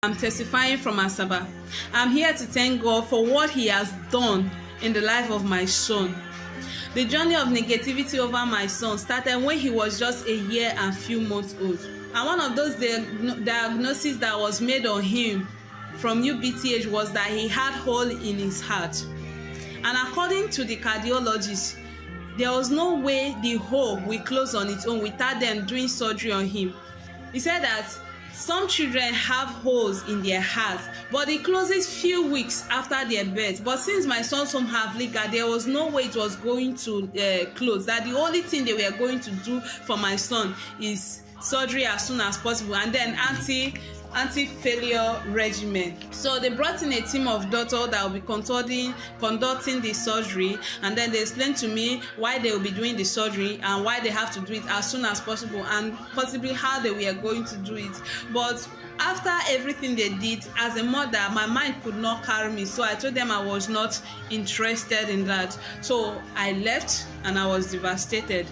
I'm testifying from Asaba. I'm here to thank God for what He has done in the life of my son. The journey of negativity over my son started when he was just a year and few months old. And one of those diagnoses that was made on him from UBTH was that he had hole in his heart. And according to the cardiologist, there was no way the hole will close on its own without them doing surgery on him. He said that some children have holes in their heart, but it closes few weeks after their birth. But since my son's home have leaked, there was no way it was going to close. That the only thing they were going to do for my son is surgery as soon as possible, and then anti-failure regimen. So they brought in a team of doctors that will be conducting the surgery, and then they explained to me why they will be doing the surgery and why they have to do it as soon as possible, and possibly how they were going to do it. But after everything they did, as a mother, my mind could not carry me, so I told them I was not interested in that. So I left and I was devastated.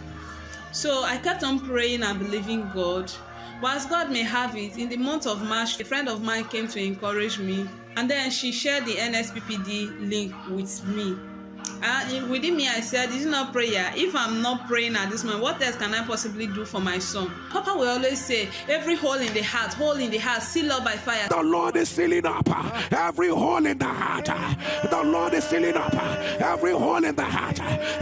So I kept on praying and believing God. But as God may have it, in the month of March, a friend of mine came to encourage me, and then she shared the NSPPD link with me. Within me, I said, "This is not prayer. If I'm not praying at this moment, what else can I possibly do for my son?" Papa will always say, "Every hole in the heart, seal up by fire." The Lord is sealing up every hole in the heart. The Lord is sealing up every hole in the heart.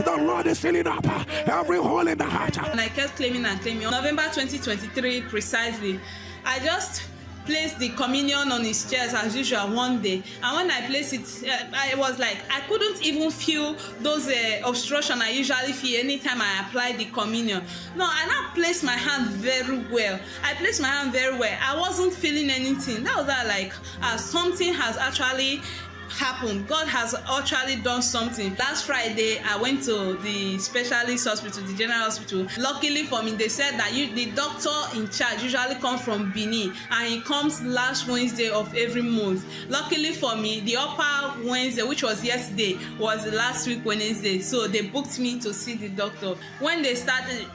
The Lord is sealing up every hole in the heart. And I kept claiming. On November 2023, precisely, I just placed the communion on his chest as usual one day, and when I placed it, I was like, I couldn't even feel those obstruction I usually feel anytime I apply the communion. No, I now placed my hand very well. I wasn't feeling anything. That was like something has actually happened. God has actually done something. Last Friday, I went to the specialist hospital, the general hospital. Luckily for me, they said that the doctor in charge usually comes from Benin, and he comes last Wednesday of every month. Luckily for me, the upper Wednesday, which was yesterday, was the last week Wednesday. So they booked me to see the doctor. When they started,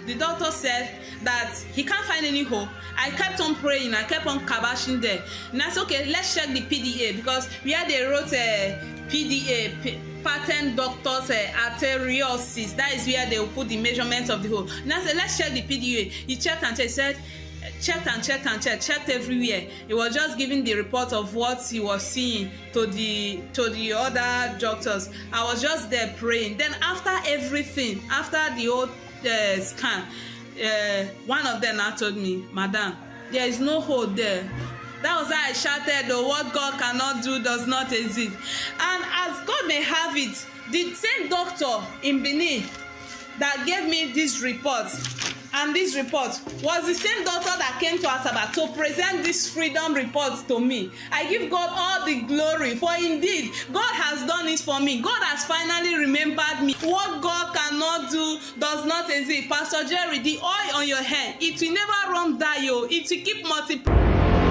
the doctor said that he can't find any hole. I kept on praying. I kept on kabashing there. And I said, okay, let's check the PDA, because where they wrote a PDA, patent doctor's arteriosis, that is where they will put the measurements of the hole. And I said, let's check the PDA. He checked and checked. He said, checked everywhere. He was just giving the report of what he was seeing to the other doctors. I was just there praying. Then after everything, after the whole scan, one of them now told me, "Madam, there is no hole there." That was why I shouted, "Oh, what God cannot do does not exist." And as God may have it, the same doctor in Benin that gave me this report, and this report was the same doctor that came to Asaba to present this freedom report to me. I give God all the glory, for indeed God has done it for me. God has finally remembered me. What God cannot do does not exist. Pastor Jerry, the oil on your head, it will never run dry. It will keep multiplying.